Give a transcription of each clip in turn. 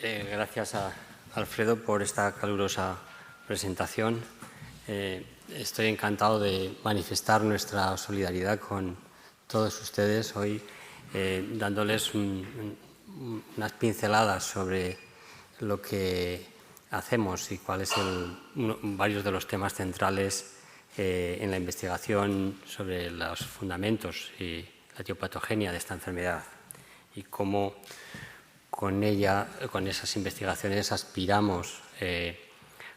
Gracias a Alfredo por esta calurosa presentación. Estoy encantado de manifestar nuestra solidaridad con todos ustedes hoy, dándoles unas pinceladas sobre lo que hacemos y cuáles son varios de los temas centrales en la investigación sobre los fundamentos y la etiopatogenia de esta enfermedad y cómo con esas investigaciones aspiramos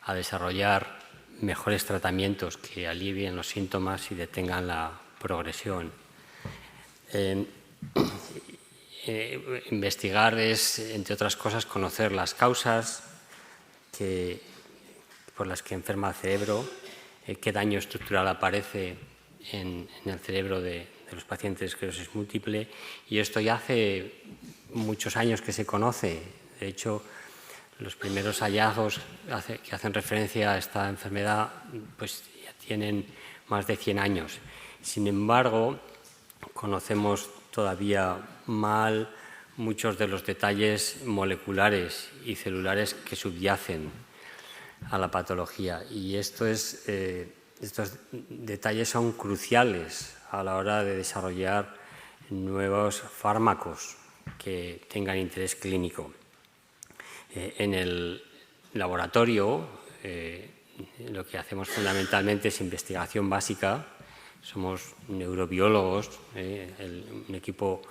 a desarrollar mejores tratamientos que alivien los síntomas y detengan la progresión. Investigar es, entre otras cosas, conocer las causas por las que enferma el cerebro, qué daño estructural aparece en el cerebro de los pacientes de esclerosis múltiple, y esto ya hace muchos años que se conoce. De hecho, los primeros hallazgos que hacen referencia a esta enfermedad pues ya tienen más de 100 años. Sin embargo, conocemos todavía mal muchos de los detalles moleculares y celulares que subyacen a la patología, y estos detalles son cruciales a la hora de desarrollar nuevos fármacos que tengan interés clínico. En el laboratorio lo que hacemos fundamentalmente es investigación básica. Somos neurobiólogos, un equipo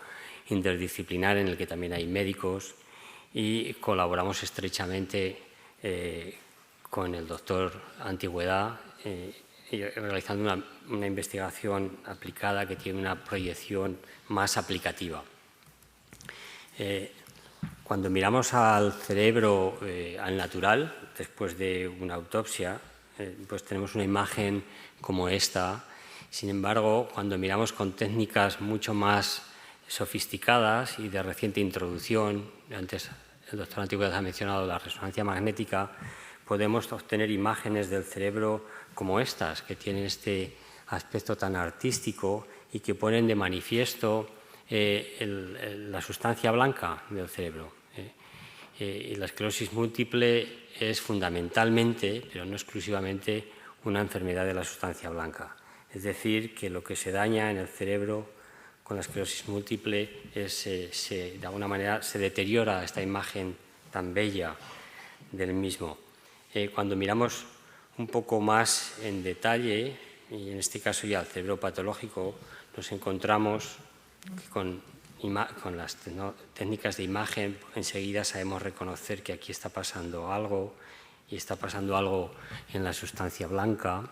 interdisciplinar en el que también hay médicos, y colaboramos estrechamente con el doctor Antigüedad, realizando una investigación aplicada que tiene una proyección más aplicativa. Cuando miramos al cerebro al natural, después de una autopsia, pues tenemos una imagen como esta. Sin embargo, cuando miramos con técnicas mucho más sofisticadas y de reciente introducción, antes el doctor Antigüedad ha mencionado la resonancia magnética, podemos obtener imágenes del cerebro como estas, que tienen este aspecto tan artístico y que ponen de manifiesto la sustancia blanca del cerebro. Y la esclerosis múltiple es fundamentalmente, pero no exclusivamente, una enfermedad de la sustancia blanca. Es decir, que lo que se daña en el cerebro con la esclerosis múltiple es, de alguna manera, se deteriora esta imagen tan bella del mismo. Cuando miramos un poco más en detalle, y en este caso ya el cerebro patológico, nos encontramos que con las técnicas de imagen enseguida sabemos reconocer que aquí está pasando algo, y está pasando algo en la sustancia blanca.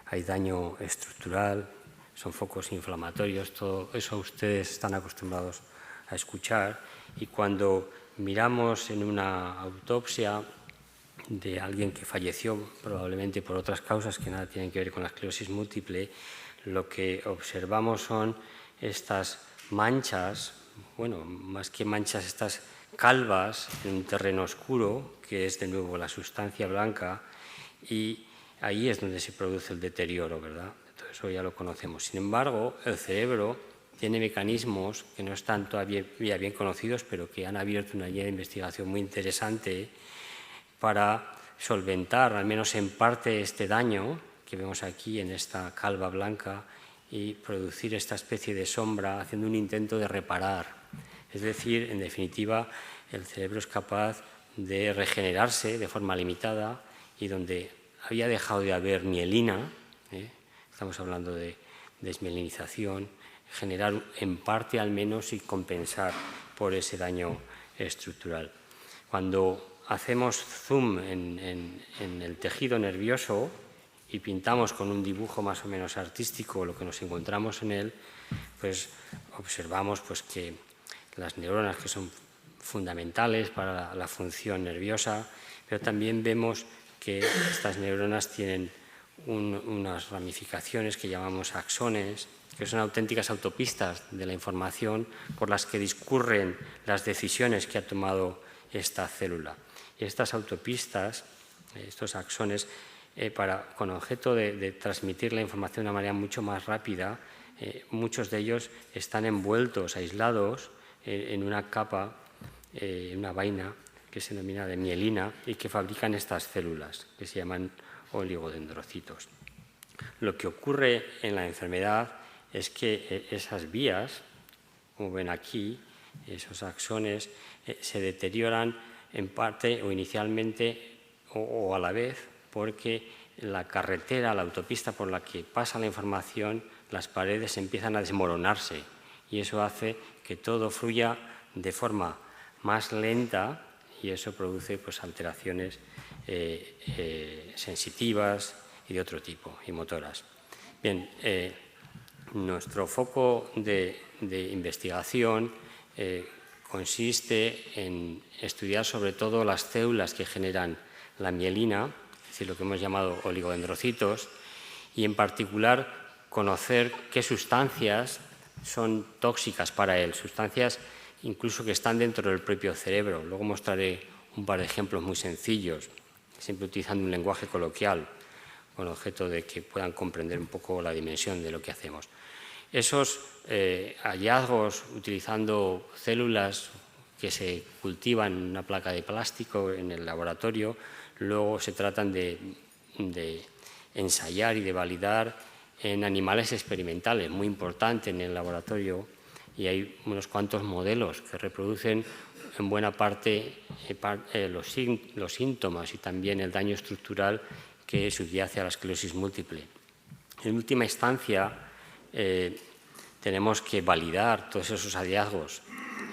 Hay daño estructural, son focos inflamatorios, todo eso ustedes están acostumbrados a escuchar. Y cuando miramos en una autopsia de alguien que falleció probablemente por otras causas que nada tienen que ver con la esclerosis múltiple, lo que observamos son estas manchas, bueno, más que manchas, estas calvas en un terreno oscuro, que es de nuevo la sustancia blanca, y ahí es donde se produce el deterioro, ¿verdad? Todo eso ya lo conocemos. Sin embargo, el cerebro tiene mecanismos que no están todavía bien conocidos, pero que han abierto una línea de investigación muy interesante para solventar, al menos en parte, este daño que vemos aquí en esta calva blanca y producir esta especie de sombra, haciendo un intento de reparar. Es decir, en definitiva, el cerebro es capaz de regenerarse de forma limitada, y donde había dejado de haber mielina, estamos hablando de desmielinización, generar en parte al menos y compensar por ese daño estructural. Cuando hacemos zoom en el tejido nervioso y pintamos con un dibujo más o menos artístico lo que nos encontramos en él, pues observamos pues, que las neuronas, que son fundamentales para la función nerviosa, pero también vemos que estas neuronas tienen unas ramificaciones que llamamos axones, que son auténticas autopistas de la información por las que discurren las decisiones que ha tomado esta célula. Y estas autopistas, estos axones, con objeto de transmitir la información de una manera mucho más rápida, muchos de ellos están envueltos, aislados, en una capa, una vaina que se denomina de mielina y que fabrican estas células que se llaman oligodendrocitos. Lo que ocurre en la enfermedad es que esas vías, como ven aquí, esos axones, se deterioran en parte o inicialmente o a la vez porque la carretera, la autopista por la que pasa la información, las paredes empiezan a desmoronarse y eso hace que todo fluya de forma más lenta y eso produce pues, alteraciones sensitivas y de otro tipo, y motoras. Bien, nuestro foco de investigación consiste en estudiar sobre todo las células que generan la mielina, es decir, lo que hemos llamado oligodendrocitos, y en particular conocer qué sustancias son tóxicas para él, sustancias incluso que están dentro del propio cerebro. Luego mostraré un par de ejemplos muy sencillos, siempre utilizando un lenguaje coloquial, con objeto de que puedan comprender un poco la dimensión de lo que hacemos. Esos hallazgos utilizando células que se cultivan en una placa de plástico en el laboratorio, luego se tratan de ensayar y de validar en animales experimentales, muy importante en el laboratorio, y hay unos cuantos modelos que reproducen en buena parte los síntomas y también el daño estructural que subyace a la esclerosis múltiple. En última instancia, tenemos que validar todos esos hallazgos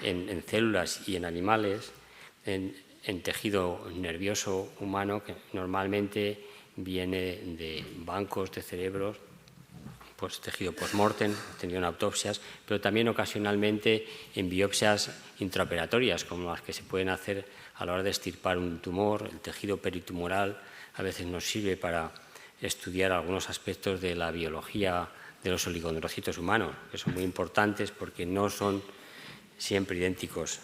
en células y en animales, en tejido nervioso humano, que normalmente viene de bancos de cerebros, pues tejido post-mortem, tenido en autopsias, pero también ocasionalmente en biopsias intraoperatorias, como las que se pueden hacer a la hora de extirpar un tumor. El tejido peritumoral a veces nos sirve para estudiar algunos aspectos de la biología de los oligodendrocitos humanos, que son muy importantes porque no son siempre idénticos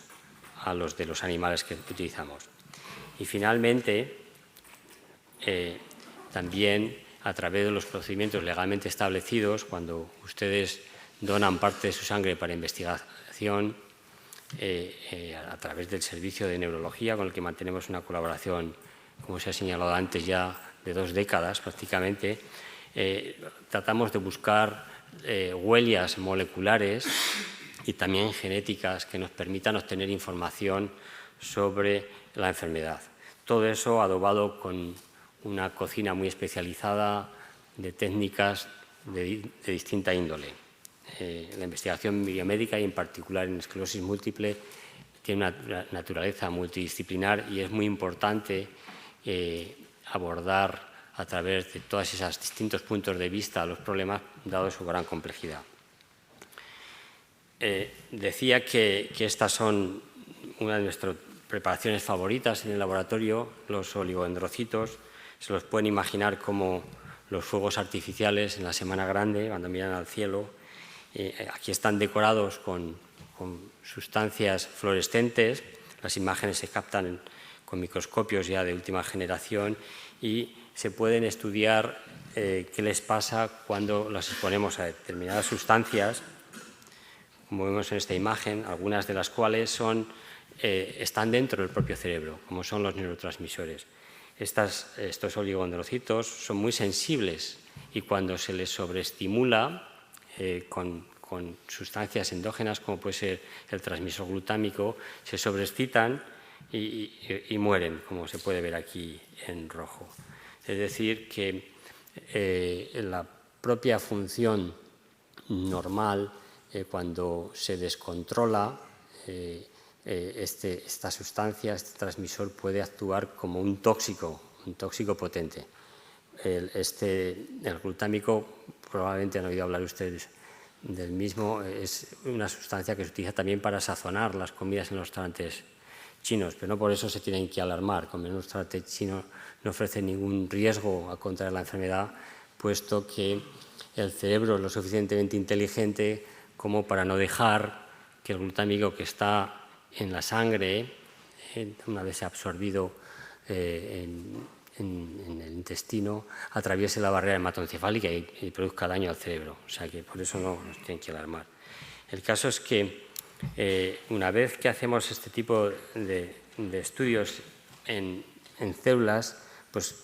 a los de los animales que utilizamos. Y finalmente, también a través de los procedimientos legalmente establecidos, cuando ustedes donan parte de su sangre para investigación, a través del servicio de neurología, con el que mantenemos una colaboración, como se ha señalado antes, ya de 2 décadas prácticamente, tratamos de buscar huellas moleculares y también genéticas que nos permitan obtener información sobre la enfermedad. Todo eso adobado con una cocina muy especializada de técnicas de distinta índole. La investigación biomédica y en particular en esclerosis múltiple tiene una naturaleza multidisciplinar y es muy importante abordar a través de todos esos distintos puntos de vista los problemas dado su gran complejidad. Decía que estas son una de nuestras preparaciones favoritas en el laboratorio, los oligodendrocitos. Se los pueden imaginar como los fuegos artificiales en la Semana Grande, cuando miran al cielo. Aquí están decorados con sustancias fluorescentes. Las imágenes se captan con microscopios ya de última generación y se pueden estudiar qué les pasa cuando las exponemos a determinadas sustancias, como vemos en esta imagen, algunas de las cuales están dentro del propio cerebro, como son los neurotransmisores. Estos oligodendrocitos son muy sensibles y cuando se les sobreestimula con sustancias endógenas, como puede ser el transmisor glutámico, se sobreexcitan y mueren, como se puede ver aquí en rojo. Es decir, que la propia función normal, cuando se descontrola, esta sustancia, este transmisor puede actuar como un tóxico potente. El glutámico, probablemente han oído hablar ustedes del mismo, es una sustancia que se utiliza también para sazonar las comidas en los restaurantes chinos, pero no por eso se tienen que alarmar. Comer en un restaurante chino no ofrece ningún riesgo a contraer la enfermedad, puesto que el cerebro es lo suficientemente inteligente como para no dejar que el glutámico que está en la sangre, una vez absorbido en el intestino, atraviese la barrera hematoencefálica y produzca daño al cerebro. O sea que por eso no nos tienen que alarmar. El caso es que una vez que hacemos este tipo de estudios en células, pues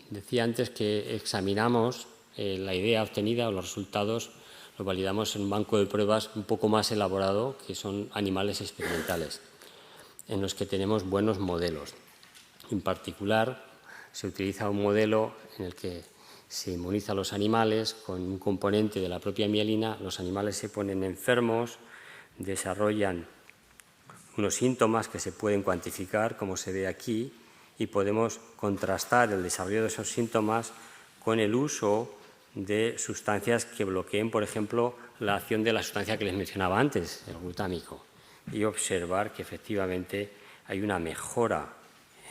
decía antes que examinamos la idea obtenida o los resultados, lo validamos en un banco de pruebas un poco más elaborado, que son animales experimentales, en los que tenemos buenos modelos. En particular, se utiliza un modelo en el que se inmuniza a los animales con un componente de la propia mielina. Los animales se ponen enfermos, desarrollan unos síntomas que se pueden cuantificar, como se ve aquí, y podemos contrastar el desarrollo de esos síntomas con el uso de sustancias que bloqueen, por ejemplo, la acción de la sustancia que les mencionaba antes, el glutámico, y observar que efectivamente hay una mejora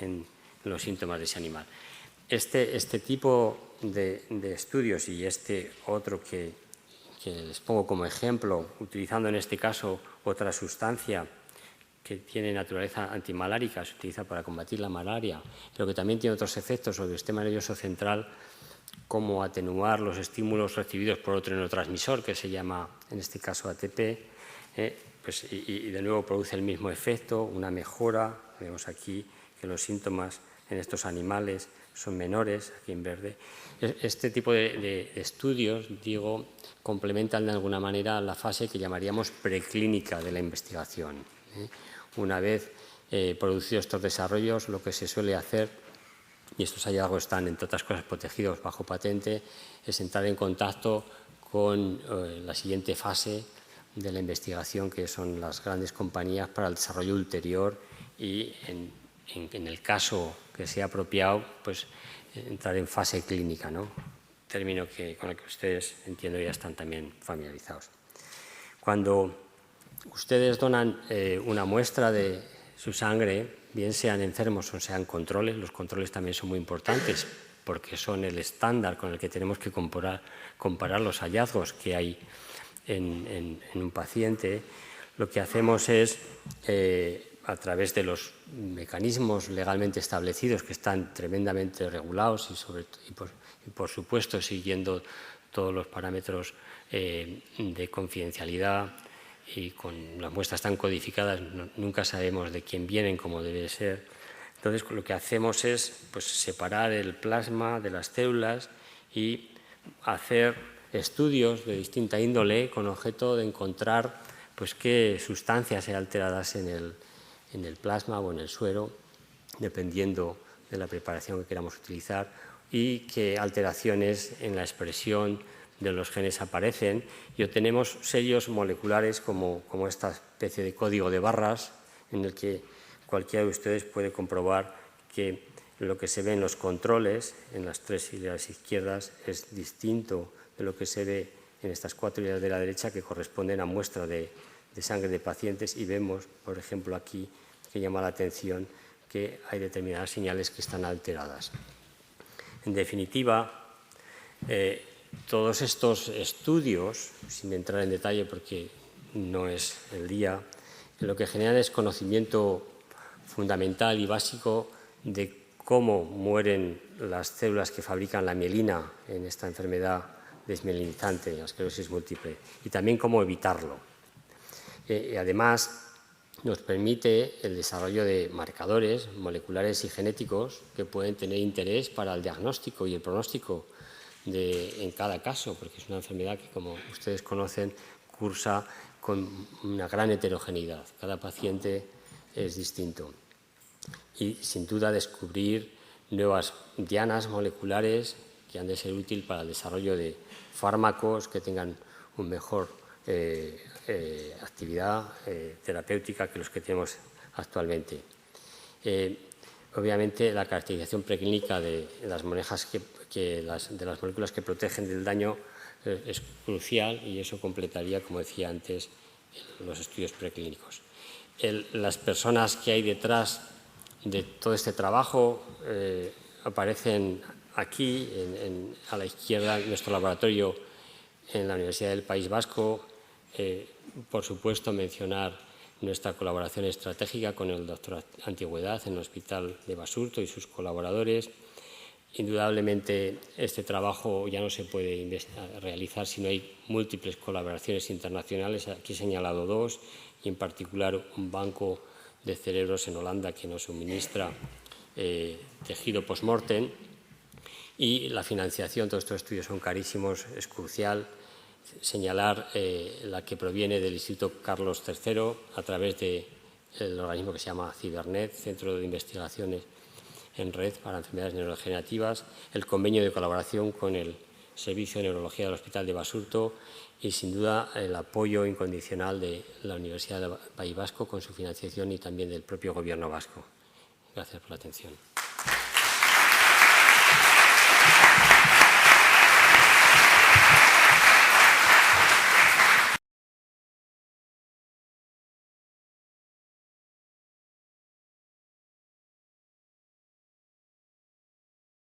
en los síntomas de ese animal. Este tipo de estudios y este otro que les pongo como ejemplo, utilizando en este caso otra sustancia que tiene naturaleza antimalárica, se utiliza para combatir la malaria, pero que también tiene otros efectos sobre el sistema nervioso central, como atenuar los estímulos recibidos por otro neurotransmisor, que se llama, en este caso, ATP, pues, y de nuevo produce el mismo efecto, una mejora. Vemos aquí que los síntomas en estos animales son menores, aquí en verde. Este tipo de estudios, digo, complementan de alguna manera la fase que llamaríamos preclínica de la investigación. Una vez producidos estos desarrollos, lo que se suele hacer, y estos hallazgos están, entre otras cosas, protegidos bajo patente, es entrar en contacto con la siguiente fase de la investigación, que son las grandes compañías para el desarrollo ulterior y, en el caso que sea apropiado, pues entrar en fase clínica, ¿no? Término con el que ustedes, entiendo, ya están también familiarizados. Cuando ustedes donan una muestra de su sangre, bien sean enfermos o sean controles, los controles también son muy importantes porque son el estándar con el que tenemos que comparar los hallazgos que hay en un paciente. Lo que hacemos es, a través de los mecanismos legalmente establecidos, que están tremendamente regulados y por supuesto siguiendo todos los parámetros de confidencialidad, y con las muestras tan codificadas nunca sabemos de quién vienen como debe ser. Entonces, lo que hacemos es, pues, separar el plasma de las células y hacer estudios de distinta índole con objeto de encontrar, pues, qué sustancias hay alteradas en el plasma o en el suero, dependiendo de la preparación que queramos utilizar, y qué alteraciones en la expresión de los genes aparecen, y obtenemos sellos moleculares como esta especie de código de barras, en el que cualquiera de ustedes puede comprobar que lo que se ve en los controles, en las 3 hileras izquierdas, es distinto de lo que se ve en estas 4 hileras de la derecha, que corresponden a muestra de sangre de pacientes, y vemos, por ejemplo, aquí, que llama la atención que hay determinadas señales que están alteradas. En definitiva, todos estos estudios, sin entrar en detalle porque no es el día, lo que generan es conocimiento fundamental y básico de cómo mueren las células que fabrican la mielina en esta enfermedad desmielinizante, la esclerosis múltiple, y también cómo evitarlo. Además, nos permite el desarrollo de marcadores moleculares y genéticos que pueden tener interés para el diagnóstico y el pronóstico en cada caso, porque es una enfermedad que, como ustedes conocen, cursa con una gran heterogeneidad. Cada paciente es distinto. Y, sin duda, descubrir nuevas dianas moleculares que han de ser útiles para el desarrollo de fármacos que tengan un mejor actividad terapéutica que los que tenemos actualmente. Obviamente, la caracterización preclínica de las moléculas que protegen del daño es crucial, y eso completaría, como decía antes, los estudios preclínicos. Las personas que hay detrás de todo este trabajo aparecen aquí, a la izquierda, en nuestro laboratorio en la Universidad del País Vasco. Por supuesto, mencionar nuestra colaboración estratégica con el doctor Antigüedad en el Hospital de Basurto y sus colaboradores. Indudablemente, este trabajo ya no se puede realizar si no hay múltiples colaboraciones internacionales. Aquí he señalado 2, y en particular un banco de cerebros en Holanda, que nos suministra tejido post-mortem. Y la financiación, todos estos estudios son carísimos, es crucial señalar la que proviene del Instituto Carlos III a través del organismo que se llama Cibernet, Centro de Investigaciones en Red para Enfermedades Neurodegenerativas, el convenio de colaboración con el Servicio de Neurología del Hospital de Basurto y, sin duda, el apoyo incondicional de la Universidad del País Vasco con su financiación y también del propio Gobierno vasco. Gracias por la atención.